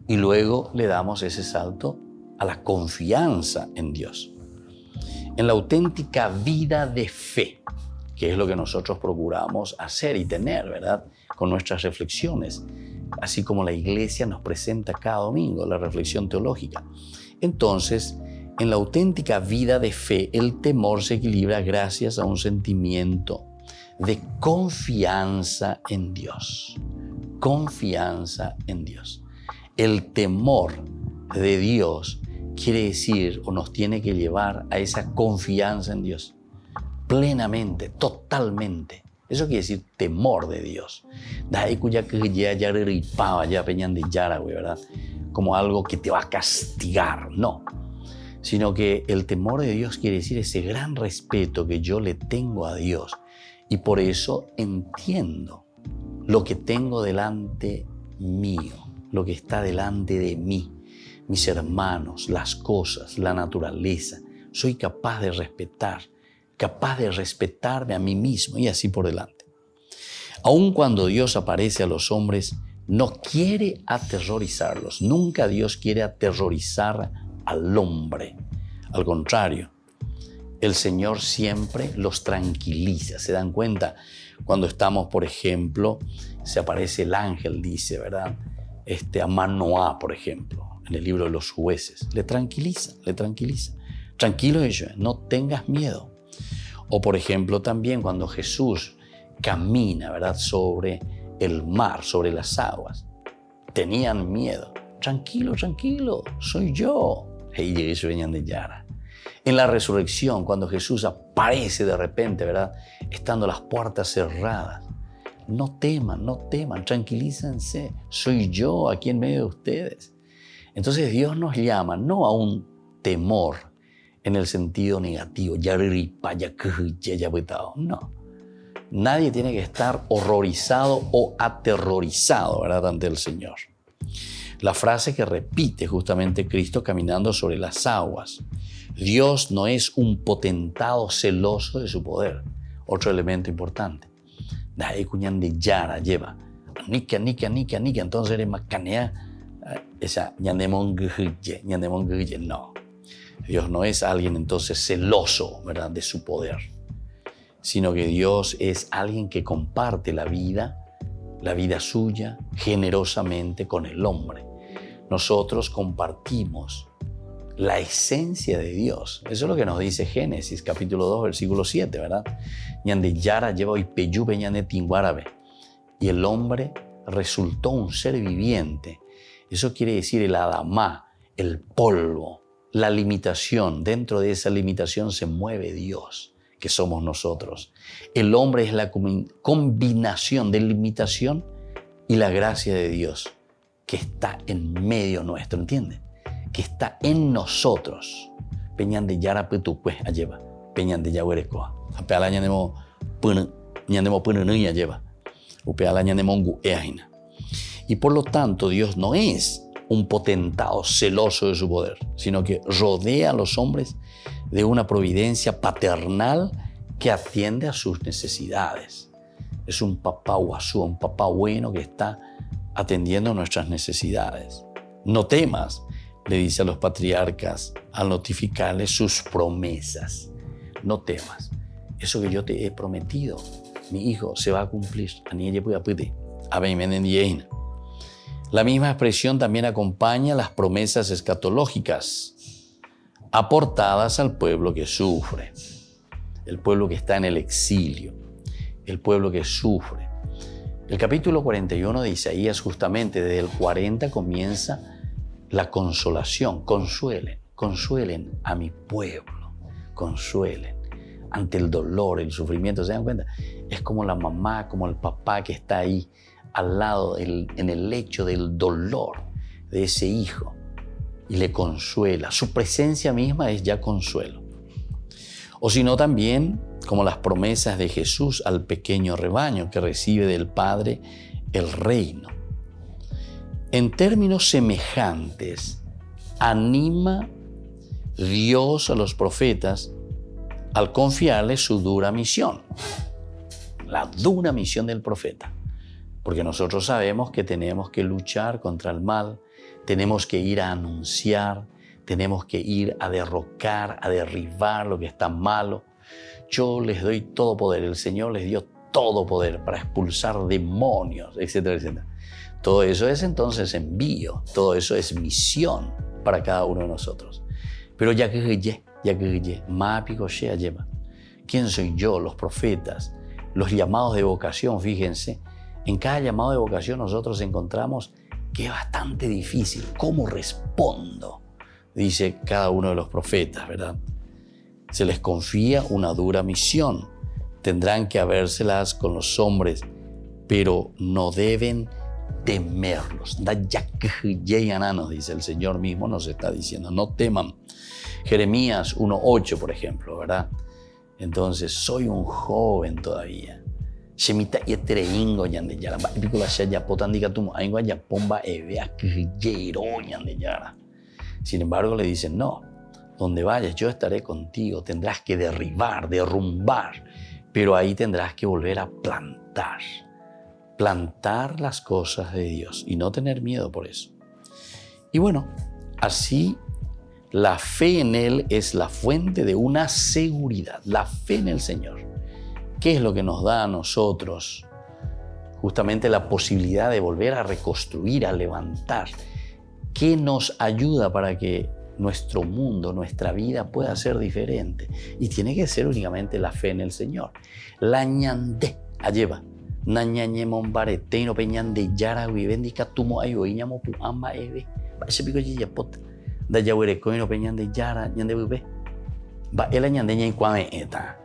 Y luego le damos ese salto a la confianza en Dios. En la auténtica vida de fe, que es lo que nosotros procuramos hacer y tener, ¿verdad? Con nuestras reflexiones, así como la Iglesia nos presenta cada domingo la reflexión teológica. Entonces, en la auténtica vida de fe, el temor se equilibra gracias a un sentimiento de confianza en Dios. Confianza en Dios. El temor de Dios quiere decir o nos tiene que llevar a esa confianza en Dios. Plenamente, totalmente. Eso quiere decir temor de Dios. ¿Verdad? Como algo que te va a castigar, no. Sino que el temor de Dios quiere decir ese gran respeto que yo le tengo a Dios. Y por eso entiendo lo que tengo delante mío, lo que está delante de mí, mis hermanos, las cosas, la naturaleza. Soy capaz de respetarme a mí mismo y así por delante. Aun cuando Dios aparece a los hombres, no quiere aterrorizarlos. Nunca Dios quiere aterrorizar al hombre. Al contrario, el Señor siempre los tranquiliza. ¿Se dan cuenta? Cuando estamos, por ejemplo, se aparece el ángel, dice, ¿verdad? A Manoá, por ejemplo, en el libro de los jueces. Le tranquiliza. Tranquilo ellos, no tengas miedo. O, por ejemplo, también cuando Jesús camina, ¿verdad? Sobre el mar, sobre las aguas. Tenían miedo. Tranquilo, soy yo. En la resurrección, cuando Jesús aparece de repente, ¿verdad? Estando las puertas cerradas. No teman, tranquilícense. Soy yo aquí en medio de ustedes. Entonces Dios nos llama no a un temor en el sentido negativo. No. Nadie tiene que estar horrorizado o aterrorizado, ¿verdad? Ante el Señor. La frase que repite justamente Cristo caminando sobre las aguas. Dios no es un potentado celoso de su poder. Otro elemento importante. Lleva. Entonces eres macanea. No. Dios no es alguien entonces celoso, ¿verdad? De su poder. Sino que Dios es alguien que comparte la vida suya generosamente con el hombre. Nosotros compartimos la esencia de Dios. Eso es lo que nos dice Génesis, capítulo 2, versículo 7, ¿verdad? Y el hombre resultó un ser viviente. Eso quiere decir el Adamá, el polvo, la limitación. Dentro de esa limitación se mueve Dios, que somos nosotros. El hombre es la combinación de limitación y la gracia de Dios que está en medio nuestro, ¿entiendes? Que está en nosotros. Peñan de Yara Petuque, lleva. Peñan de Yahuerecoa. Apeala ñanemo pununuya lleva. Upeala ñanemongu eajina. Y por lo tanto, Dios no es un potentado celoso de su poder, sino que rodea a los hombres de una providencia paternal que atiende a sus necesidades. Es un papá guasú, un papá bueno que está atendiendo nuestras necesidades. No temas, le dice a los patriarcas al notificarles sus promesas. No temas. Eso que yo te he prometido, mi hijo, se va a cumplir. La misma expresión también acompaña las promesas escatológicas aportadas al pueblo que sufre, el pueblo que está en el exilio, el pueblo que sufre. El capítulo 41 de Isaías, justamente desde el 40 comienza la consolación. Consuelen a mi pueblo, consuelen ante el dolor, el sufrimiento. ¿Se dan cuenta? Es como la mamá, como el papá que está ahí al lado, en el lecho del dolor de ese hijo y le consuela. Su presencia misma es ya consuelo. O si no, también como las promesas de Jesús al pequeño rebaño que recibe del Padre el reino. En términos semejantes, anima Dios a los profetas al confiarles su dura misión, la dura misión del profeta. Porque nosotros sabemos que tenemos que luchar contra el mal, tenemos que ir a anunciar, tenemos que ir a derrocar, a derribar lo que está malo. Yo les doy todo poder, el Señor les dio todo poder para expulsar demonios, etcétera, etcétera. Todo eso es entonces envío, todo eso es misión para cada uno de nosotros. Pero ¿quién soy yo? Los profetas, los llamados de vocación, fíjense, en cada llamado de vocación nosotros encontramos que es bastante difícil. ¿Cómo respondo? Dice cada uno de los profetas, ¿verdad? Se les confía una dura misión. Tendrán que habérselas con los hombres, pero no deben temerlos. Dice el Señor mismo, nos está diciendo, no teman. Jeremías 1:8, por ejemplo, ¿verdad? Entonces, soy un joven todavía. Shemita yetreingo yandeyara. Ba epikula shaya potandika tumo aingo ya pomba evea kjero yandeyara. Sin embargo, le dicen, no, donde vayas yo estaré contigo. Tendrás que derribar, derrumbar, pero ahí tendrás que volver a plantar. Plantar las cosas de Dios y no tener miedo por eso. Y bueno, así la fe en Él es la fuente de una seguridad. La fe en el Señor. ¿Qué es lo que nos da a nosotros? Justamente la posibilidad de volver a reconstruir, a levantar. ¿Qué nos ayuda para que nuestro mundo, nuestra vida pueda ser diferente? Y tiene que ser únicamente la fe en el Señor. La ñandé, alleva. Nañañe mombareteino peñande yara vivendica tumo ayo iñamo pu amba eve. Ba ese pico yiyapot. Da yawere coino peñande yara ñande bube. Ba ela ñande ñen cuame eta.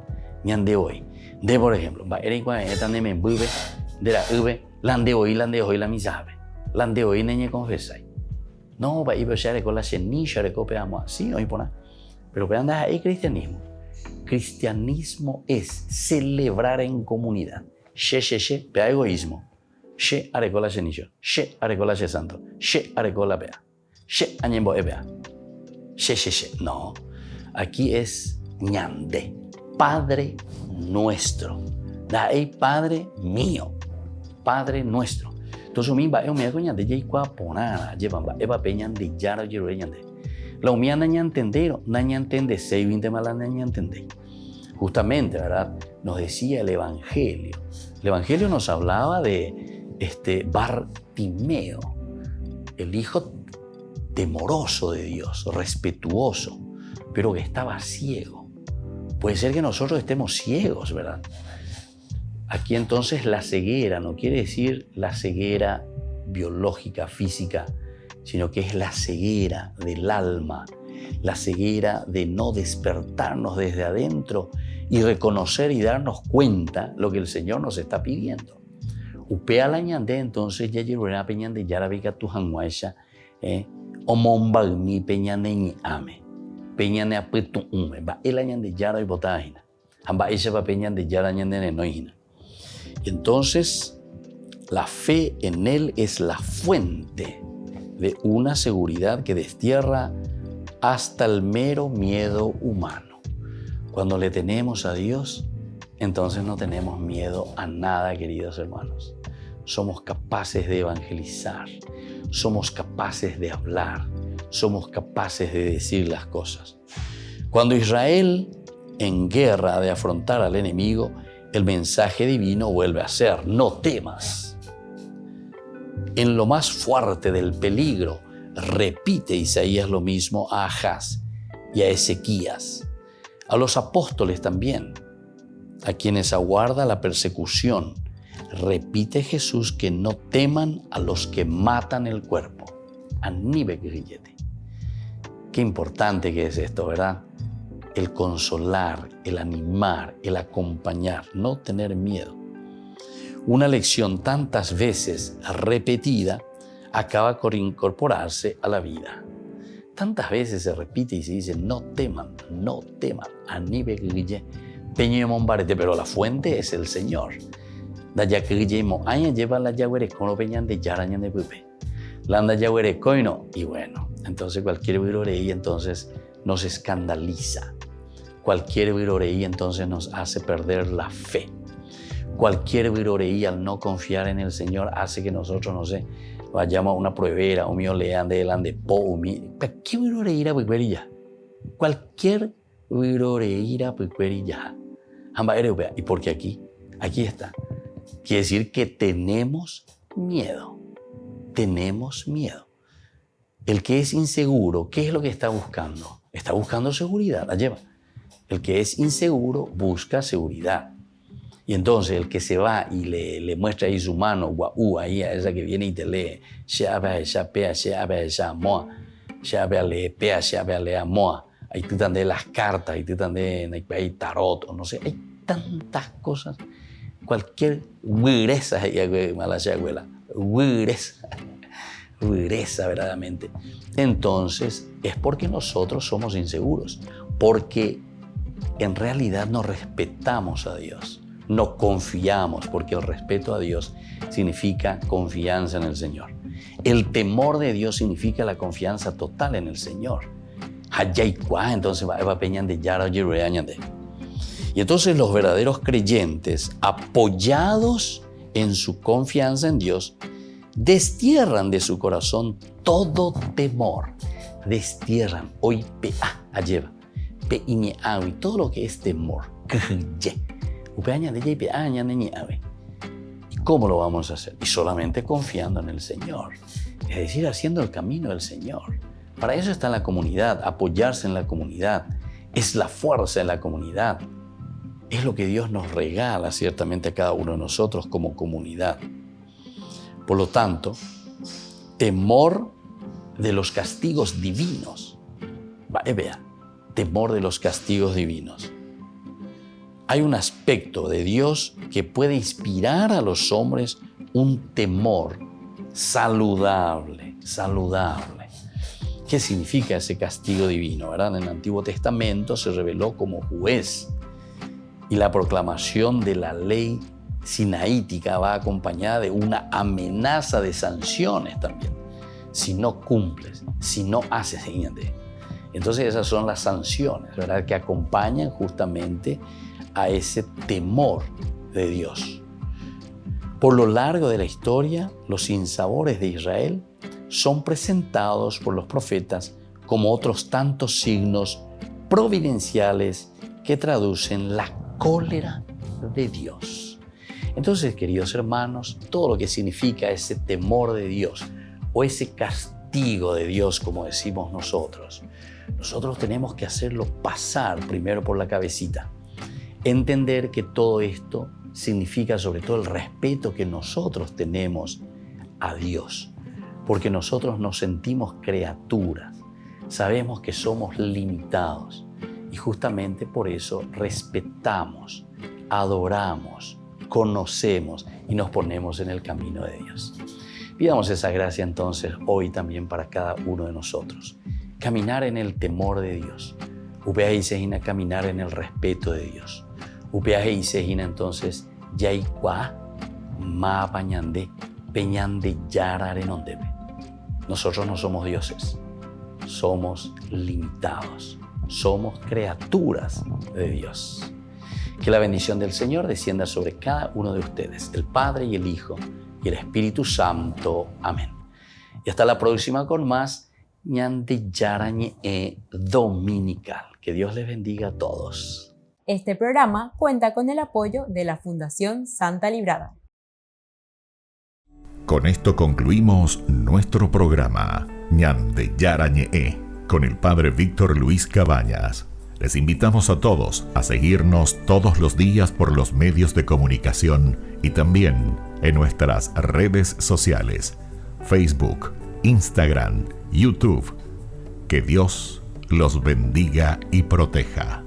Ñande hoy. De por ejemplo, ba era cuame eta ne me bube. De la ube. Lande hoy la misabe. Lande hoy neñe confesai. No, va iba share con la sheni share copeamos así hoy pona. Pero que anda ahí cristianismo. Cristianismo es celebrar en comunidad. She, pea egoísmo. She arecola shenillo. She arecola she santo. She arecola pea. She añembo epea. She. No. Aquí es ñande. Padre nuestro. Da ahí Padre mío. Padre nuestro. Entonces, mi va me coña de jay qua ponara. Llevan va eva peñan de yara yero ñande. La umia naña entendero. Naña entende. Sei 20 mala naña entende. Justamente, ¿verdad? Nos decía el Evangelio. El Evangelio nos hablaba de Bartimeo, el hijo temoroso de Dios, respetuoso, pero que estaba ciego. Puede ser que nosotros estemos ciegos, ¿verdad? Aquí entonces la ceguera no quiere decir la ceguera biológica, física, sino que es la ceguera del alma, la ceguera de no despertarnos desde adentro y reconocer y darnos cuenta lo que el Señor nos está pidiendo. Upea la ñande entonces ya llevará peñande ya la vica tu hanguaisha omomba mi peñande ni ame peñande apetu ume va el ñande ya la botajina amba ese va peñande ya la ñande no hina. Entonces la fe en Él es la fuente de una seguridad que destierra hasta el mero miedo humano. Cuando le tenemos a Dios, entonces no tenemos miedo a nada, queridos hermanos. Somos capaces de evangelizar, somos capaces de hablar, somos capaces de decir las cosas. Cuando Israel en guerra ha de afrontar al enemigo, el mensaje divino vuelve a ser: no temas. En lo más fuerte del peligro, repite Isaías lo mismo a Ahaz y a Ezequías, a los apóstoles también, a quienes aguarda la persecución. Repite Jesús que no teman a los que matan el cuerpo. Anibe grillete. Qué importante que es esto, ¿verdad? El consolar, el animar, el acompañar, no tener miedo. Una lección tantas veces repetida acaba por incorporarse a la vida. Tantas veces se repite y se dice, no teman, pero la fuente es el Señor. Y bueno, entonces cualquier viroreí entonces nos escandaliza. Cualquier viroreí entonces nos hace perder la fe. Cualquier viroreí al no confiar en el Señor hace que nosotros, no sé, vayamos a una pruebera, o mío lean de delante, ¿qué viroreíra puerilla? Cualquier viroreíra puerilla. ¿Y por qué aquí? Aquí está. Quiere decir que tenemos miedo. Tenemos miedo. El que es inseguro, ¿qué es lo que está buscando? Está buscando seguridad, la lleva. El que es inseguro busca seguridad. Y entonces el que se va y le muestra ahí su mano, guau, ahí a esa que viene y te lee, ahí tú también las cartas, ahí tú también hay tarot, no sé, hay tantas cosas. Cualquier vireza, vireza verdaderamente. Entonces es porque nosotros somos inseguros, porque en realidad no respetamos a Dios. No confiamos, porque el respeto a Dios significa confianza en el Señor. El temor de Dios significa la confianza total en el Señor. Entonces va peñan de yara de. Y entonces los verdaderos creyentes, apoyados en su confianza en Dios, destierran de su corazón todo temor. Destierran hoy todo lo que es temor. ¿Y cómo lo vamos a hacer? Y solamente confiando en el Señor, es decir, haciendo el camino del Señor. Para eso está la comunidad, apoyarse en la comunidad, es la fuerza de la comunidad, es lo que Dios nos regala ciertamente a cada uno de nosotros como comunidad. Por lo tanto, temor de los castigos divinos. Temor de los castigos divinos. Hay un aspecto de Dios que puede inspirar a los hombres un temor saludable. ¿Qué significa ese castigo divino? ¿Verdad? En el Antiguo Testamento se reveló como juez y la proclamación de la ley sinaítica va acompañada de una amenaza de sanciones también. Si no cumples, si no haces, entonces esas son las sanciones, ¿verdad? Que acompañan justamente a ese temor de Dios. Por lo largo de la historia, los sinsabores de Israel son presentados por los profetas como otros tantos signos providenciales que traducen la cólera de Dios. Entonces, queridos hermanos, todo lo que significa ese temor de Dios o ese castigo de Dios, como decimos nosotros tenemos que hacerlo pasar primero por la cabecita. Entender que todo esto significa sobre todo el respeto que nosotros tenemos a Dios, porque nosotros nos sentimos criaturas, sabemos que somos limitados y justamente por eso respetamos, adoramos, conocemos y nos ponemos en el camino de Dios. Pidamos esa gracia entonces hoy también para cada uno de nosotros. Caminar en el temor de Dios. Upeaje y sejina caminar en el respeto de Dios. Upeaje y sejina entonces yaikua ma pañande peñande yararenondebe. Nosotros no somos dioses, somos limitados, somos criaturas de Dios. Que la bendición del Señor descienda sobre cada uno de ustedes, el Padre y el Hijo y el Espíritu Santo. Amén. Y hasta la próxima con más Ñande Yarañe Dominical. Que Dios les bendiga a todos. Este programa cuenta con el apoyo de la Fundación Santa Librada. Con esto concluimos nuestro programa Ñande Yarañe con el Padre Víctor Luis Cabañas. Les invitamos a todos a seguirnos todos los días por los medios de comunicación y también en nuestras redes sociales, Facebook, Instagram, YouTube. Que Dios los bendiga y proteja.